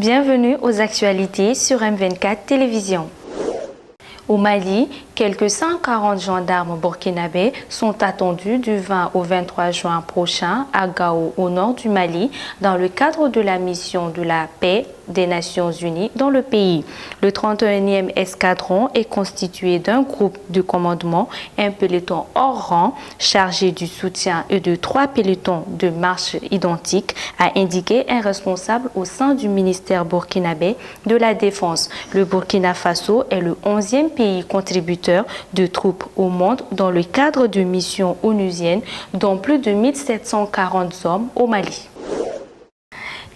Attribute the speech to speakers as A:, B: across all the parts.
A: Bienvenue aux actualités sur M24 Télévision. Au Mali, quelques 140 gendarmes burkinabés sont attendus du 20 au 23 juin prochain à Gao, au nord du Mali, dans le cadre de la mission de la paix des Nations Unies dans le pays. Le 31e escadron est constitué d'un groupe de commandement, un peloton hors rang chargé du soutien et de 3 pelotons de marche identiques, a indiqué un responsable au sein du ministère burkinabé de la Défense. Le Burkina Faso est le 11e pays contributeur de troupes au monde dans le cadre de missions onusiennes, dont plus de 1740 hommes au Mali.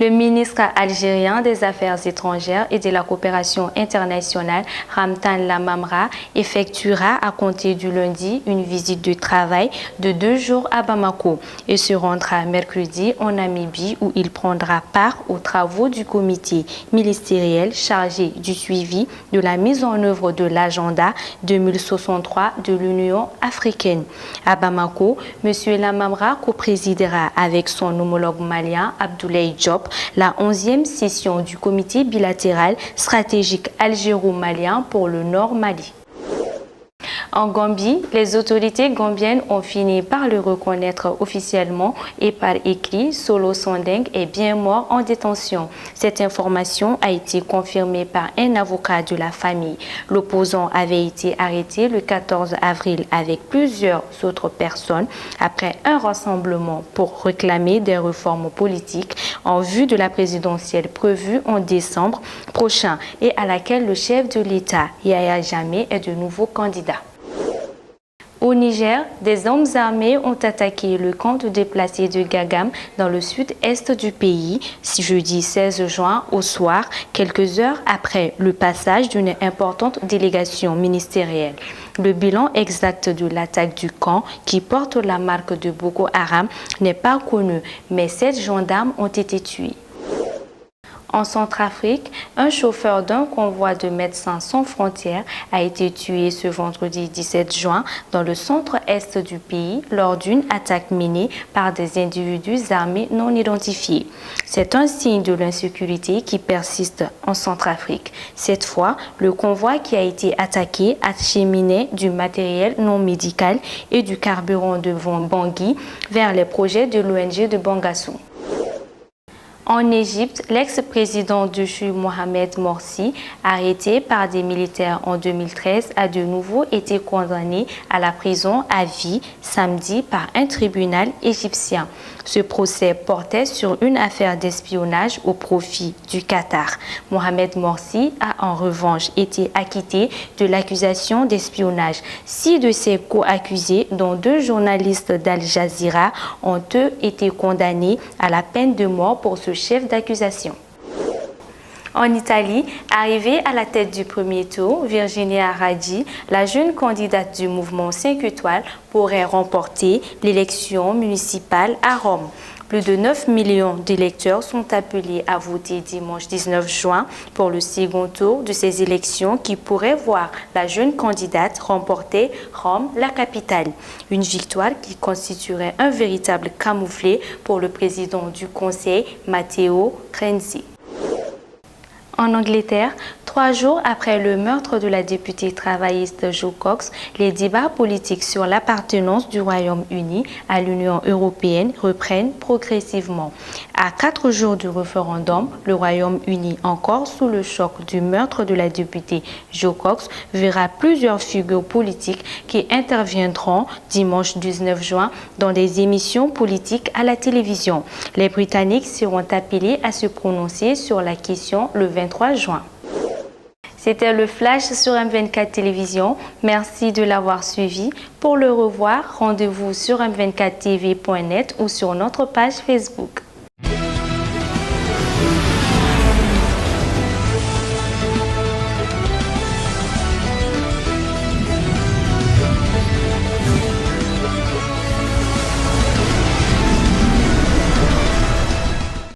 A: Le ministre algérien des Affaires étrangères et de la coopération internationale, Ramtan Lamamra, effectuera à compter du lundi une visite de travail de 2 jours à Bamako et se rendra mercredi en Namibie où il prendra part aux travaux du comité ministériel chargé du suivi de la mise en œuvre de l'agenda 2063 de l'Union africaine. À Bamako, M. Lamamra coprésidera avec son homologue malien Abdoulaye Diop la 11e session du comité bilatéral stratégique algéro-malien pour le Nord Mali. En Gambie, les autorités gambiennes ont fini par le reconnaître officiellement et par écrit. Solo Sondeng est bien mort en détention. Cette information a été confirmée par un avocat de la famille. L'opposant avait été arrêté le 14 avril avec plusieurs autres personnes après un rassemblement pour réclamer des réformes politiques en vue de la présidentielle prévue en décembre prochain et à laquelle le chef de l'État, Yahya Jammeh, est de nouveau candidat. Au Niger, des hommes armés ont attaqué le camp de déplacés de Gagam dans le sud-est du pays, jeudi 16 juin au soir, quelques heures après le passage d'une importante délégation ministérielle. Le bilan exact de l'attaque du camp, qui porte la marque de Boko Haram, n'est pas connu, mais 7 gendarmes ont été tués. En Centrafrique, un chauffeur d'un convoi de Médecins sans frontières a été tué ce vendredi 17 juin dans le centre-est du pays lors d'une attaque menée par des individus armés non identifiés. C'est un signe de l'insécurité qui persiste en Centrafrique. Cette fois, le convoi qui a été attaqué acheminait du matériel non médical et du carburant de Bangui vers les projets de l'ONG de Bangassou. En Égypte, l'ex-président déchu Mohamed Morsi, arrêté par des militaires en 2013, a de nouveau été condamné à la prison à vie samedi par un tribunal égyptien. Ce procès portait sur une affaire d'espionnage au profit du Qatar. Mohamed Morsi a en revanche été acquitté de l'accusation d'espionnage. 6 de ses co-accusés, dont 2 journalistes d'Al Jazeera, ont eux été condamnés à la peine de mort pour ce chef d'accusation. En Italie, arrivée à la tête du premier tour, Virginia Raggi, la jeune candidate du mouvement 5 étoiles, pourrait remporter l'élection municipale à Rome. Plus de 9 millions d'électeurs sont appelés à voter dimanche 19 juin pour le second tour de ces élections qui pourraient voir la jeune candidate remporter Rome, la capitale. Une victoire qui constituerait un véritable camouflet pour le président du Conseil, Matteo Renzi. En Angleterre, 3 jours après le meurtre de la députée travailliste Jo Cox, les débats politiques sur l'appartenance du Royaume-Uni à l'Union européenne reprennent progressivement. À 4 jours du référendum, le Royaume-Uni, encore sous le choc du meurtre de la députée Jo Cox, verra plusieurs figures politiques qui interviendront dimanche 19 juin dans des émissions politiques à la télévision. Les Britanniques seront appelés à se prononcer sur la question le 23 juin. C'était le Flash sur M24 Télévision. Merci de l'avoir suivi. Pour le revoir, rendez-vous sur m24tv.net ou sur notre page Facebook.